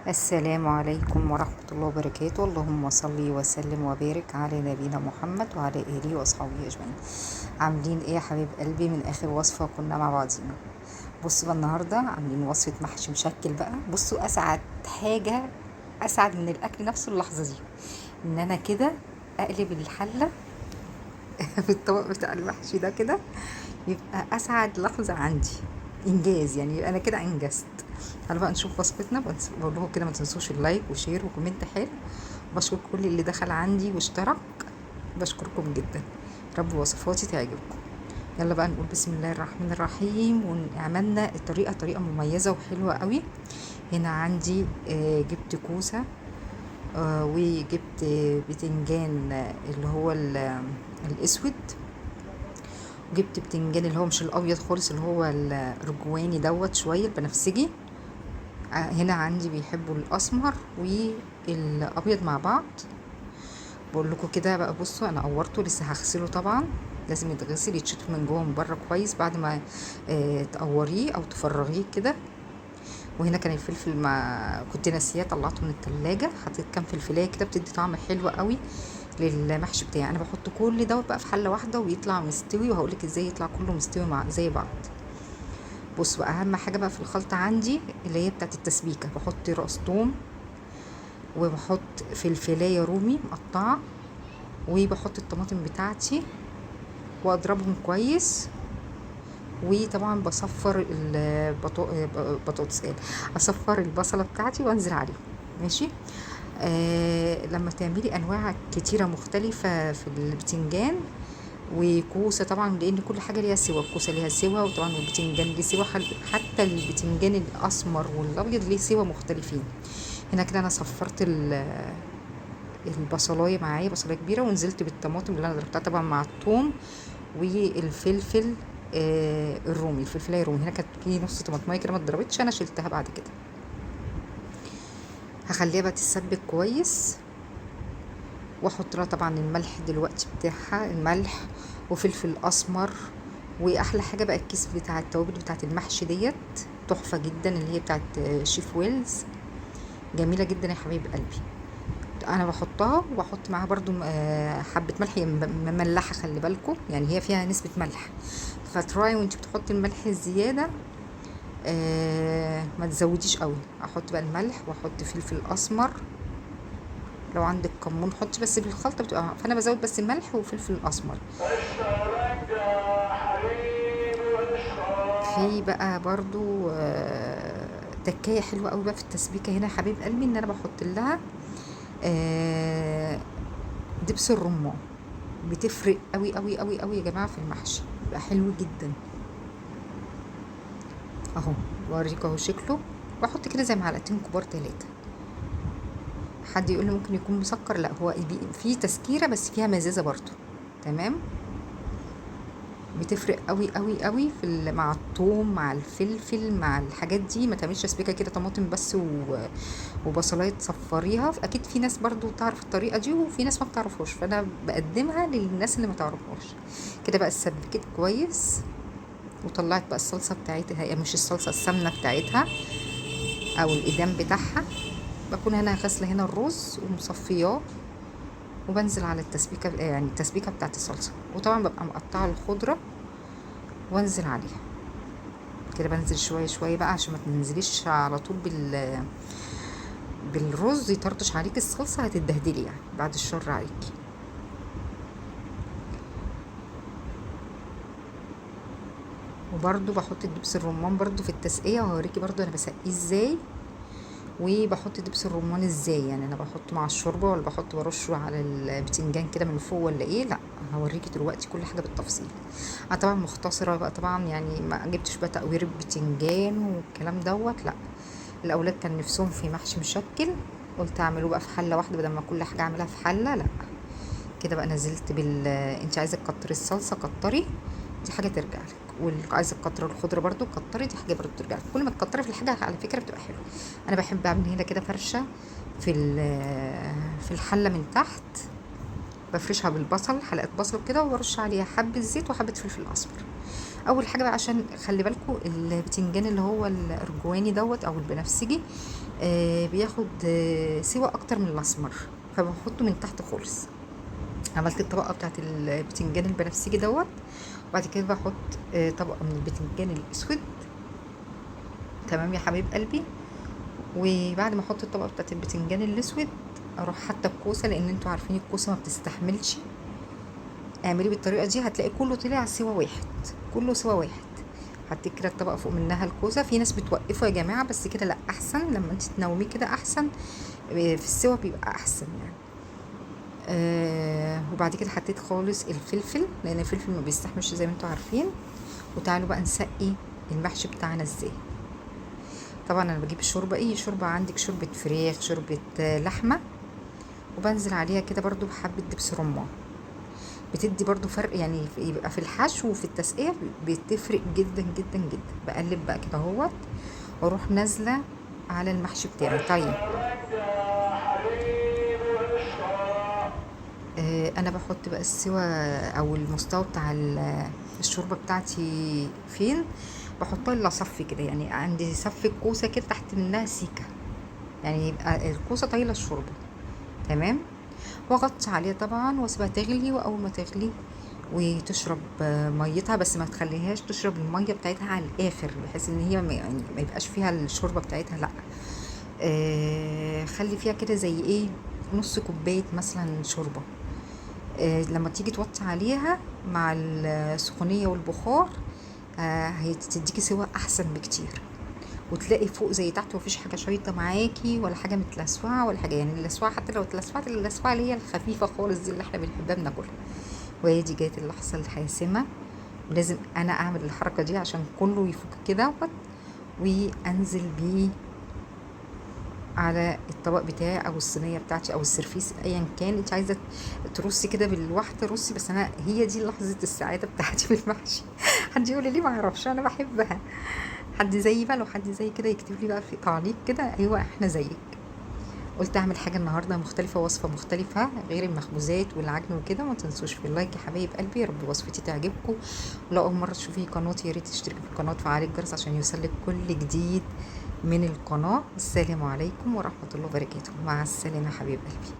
السلام عليكم ورحمة الله وبركاته. اللهم صل وسلم وبارك على نبينا محمد وعلى آله وأصحابه أجمعين. عاملين ايه يا حبيب قلبي؟ من آخر وصفة كنا مع بعضينا. بصوا بقى النهاردة عاملين وصفة محشي مشكل بقى. بصوا أسعد حاجة، أسعد من الأكل نفسه اللحظة دي، إن أنا كده أقلب الحلة في الطبق بتاع المحشي ده كده، يبقى أسعد لحظة عندي، إنجاز يعني. أنا كده أنجزت. تعالوا بقى نشوف وصفتنا. بقول لكم كده ما تنسوش اللايك وشير وكومنت حلو. بشكر كل اللي دخل عندي واشترك، بشكركم جدا. رب وصفاتي تعجبكم. يلا بقى نقول بسم الله الرحمن الرحيم. وعملنا الطريقة طريقة مميزة وحلوة قوي. هنا عندي جبت كوسة، وجبت بتنجان اللي هو الاسود، وجبت بتنجان اللي هو مش الابيض خالص، اللي هو الرجواني دوت شويه البنفسجي. هنا عندي بيحبوا الاسمر والابيض مع بعض. بقول لكم كده بقى. بصوا انا قورته، لسه هغسله طبعا، لازم يتغسل يتشطف من جوه ومن بره كويس بعد ما تقوريه او تفرغيه كده. وهنا كان الفلفل ما كنت ناسياه، طلعته من التلاجة، حطيت كام فلفلايه كده بتدي طعم حلو قوي للمحشي بتاعي. انا بحط كل دوت بقى في حله واحده ويطلع مستوي، وهقولك ازاي يطلع كله مستوي مع زي بعض. بص بقى، اهم حاجه بقى في الخلطه عندي اللي هي بتاعت التسبيكه. بحط راس توم، وبحط فلفلايه رومي مقطعه، وبحط الطماطم بتاعتي واضربهم كويس. وطبعا بصفر البطاطس، اصفر البصله بتاعتي وانزل عليهم. ماشي. لما تعملي انواع كتيره مختلفه في البتنجان وكوسه طبعا، لان كل حاجه ليها سوا، الكوسه ليها سوا، وطبعا البتنجان ليه سوا، حتى البتنجان الاسمر والابيض ليه سوا مختلفين. هنا كده انا صفرت البصلايه معايا، بصلايه كبيره، ونزلت بالطماطم اللي انا ضربتها طبعا مع الثوم والفلفل الرومي، الفلفلايه الرومي. هنا كانت في نص طماطمايه كده ما اتضربتش، انا شلتها بعد كده. هخليها بقى تتسبك كويس، واحط لها طبعا الملح دلوقتي بتاعها، الملح وفلفل اسمر. واحلى حاجه بقى الكيس بتاع التوابل بتاعت المحشي ديت، تحفه جدا، اللي هي بتاعت شيف ويلز، جميله جدا يا حبيب قلبي. انا بحطها وبحط معاها برضو حبه ملح، هي مملحه، خلي بالكم يعني هي فيها نسبه ملح، فتراعي وانت بتحطي الملح الزياده ما تزوديش قوي. احط بقى الملح واحط فلفل اسمر، لو عندك كمون حطي، بس بالخلطه بتبقى، فانا بزود بس الملح وفلفل اسمر. في بقى برضو تكايه حلوه قوي بقى في التسبيكه هنا يا حبيب قلبي، ان انا بحط لها دبس الرمان. بتفرق قوي قوي قوي قوي يا جماعه في المحشي، بيبقى حلو جدا. اهو بوريك اهو شكله. واحط كده زي معلقتين كبار 3. حد يقول لي ممكن يكون مسكر، لا، هو فيه تسكيره بس فيها مزازه برضو. تمام. بتفرق قوي قوي قوي مع الثوم مع الفلفل مع الحاجات دي. ما تعمليش تسبيكه كده طماطم بس وبصلايه تصفريها. اكيد في ناس برضو تعرف الطريقه دي وفي ناس ما بتعرفهاش، فانا بقدمها للناس اللي ما تعرفهاش. كده بقى اتسبكت كويس، وطلعت بقى الصلصه بتاعتها، هي مش الصلصه، السمنه بتاعتها او الادام بتاعها. بكون انا غاسله هنا الرز ومصفياه، وبنزل على التسبيكه، يعني التسبيكه بتاعت الصلصه. وطبعا ببقى مقطعه الخضره وانزل عليها كده. بنزل شويه شويه بقى عشان ما تنزليش على طول بالرز يطرطش عليك الصلصه، هتتبهدلي يعني، بعد الشر عليكي. وبرده بحط دبس الرمان برده في التسقيه، وهوريكي برده انا بسقيه ازاي، وبحط دبس الرمان ازاي، يعني انا بحطه مع الشوربه ولا بحط برشه على البتنجان كده من فوق ولا ايه. لا، هوريكي دلوقتي كل حاجه بالتفصيل. انا طبعا مختصره بقى طبعا، يعني ما جبتش بقى تقوير البتنجان والكلام دوت، لا. الاولاد كان نفسهم في محشي مشكل، قلت اعمله بقى في حله واحده بدل ما كل حاجه اعملها في حله. لا، كده بقى نزلت انت عايزه تكتري الصلصه كتري، دي حاجه ترجع لك. وعايزه تكتري الخضره برده كتري، دي حاجه برده ترجع لك. كل ما تكتري في الحاجه على فكره بتبقى حلوه. انا بحب اعمل هنا كده فرشه في الحله من تحت، بفرشها بالبصل، حلقه بصل كده، وبرش عليها حبه زيت وحبه فلفل اسمر. اول حاجه بقى، عشان خلي بالكم البتنجان اللي هو الارجواني دوت او البنفسجي بياخد سوا اكتر من الاسمر، فبحطه من تحت خالص. عملت الطبقه بتاعت البتنجان البنفسجي دوت، وبعد كده بحط طبقه من البتنجان الاسود. تمام يا حبيب قلبي. وبعد ما احط الطبقه بتاعت البتنجان الاسود، اروح حاطه الكوسه، لان انتوا عارفين الكوسه ما بتستحملش. اعملي بالطريقه دي هتلاقي كله طلع سوا واحد، كله سوا واحد. حطيت كده الطبقه فوق منها الكوسه. في ناس بتوقفه يا جماعه، بس كده لا، احسن لما انت تنوميه كده احسن، في السوا بيبقى احسن يعني. وبعد كده حطيت خالص الفلفل، لان الفلفل ما بيستحملش زي ما انتوا عارفين. وتعالوا بقى نسقي المحشي بتاعنا ازاي. طبعا انا بجيب الشوربه، اي شوربه عندك، شوربه فراخ، شوربه لحمه، وبنزل عليها كده برضو بحبه دبس رمان. بتدي برضو فرق يعني، يبقى في الحشو وفي التسقيه بتفرق جدا جدا جدا. بقلب بقى كده اهوت، واروح نازله على المحشي بتاعي. طيب انا بحط بقى السوا او المستوى بتاع الشوربه بتاعتي فين. بحطها الا صف كده، يعني عندي صف الكوسه كده تحت منها سيكه، يعني يبقى الكوسه طايله الشوربه. تمام. واغطي عليها طبعا واسيبها تغلي، واول ما تغلي وتشرب ميتها، بس ما تخليهاش تشرب الميه بتاعتها على الاخر، بحيث ان هي يعني ما يبقاش فيها الشوربه بتاعتها، لا. خلي فيها كده زي ايه، نص كوبايه مثلا شوربه. لما تيجي توطي عليها مع السخونيه والبخار، هتديكي سوا احسن بكتير. وتلاقي فوق زي تحت، مفيش حاجه شايطه معاكي ولا حاجه متلسوعه ولا حاجه، يعني اللسوعه حتى لو اتلسوعت، اللسوعه اللي هي الخفيفه خالص دي اللي احنا بنحبها بناكلها. وهي دي جات اللحظه الحاسمه، ولازم انا اعمل الحركه دي عشان كله يفك كده، وانزل بيه على الطبق بتاعي او الصينيه بتاعتي او السرفيس، ايا كان انت عايزه ترصي كده بالواحده رصي. بس انا هي دي لحظه السعاده بتاعتي في المحشي. حد يقول لي ما اعرفش، انا بحبها. حد زيي بقى، لو حد زي كده يكتب لي بقى في تعليق كده، ايوه احنا زيك. قلت اعمل حاجه النهارده مختلفه، وصفه مختلفه غير المخبوزات والعجن وكده. ما تنسوش في اللايك يا حبايب قلبي، يا رب وصفتي تعجبكم. ولو اول مره تشوفي قناتي، يا ريت تشتركي في القناه وتفعلي الجرس عشان يوصلك كل جديد من القناه. السلام عليكم ورحمه الله وبركاته. مع السلامه حبيب قلبي.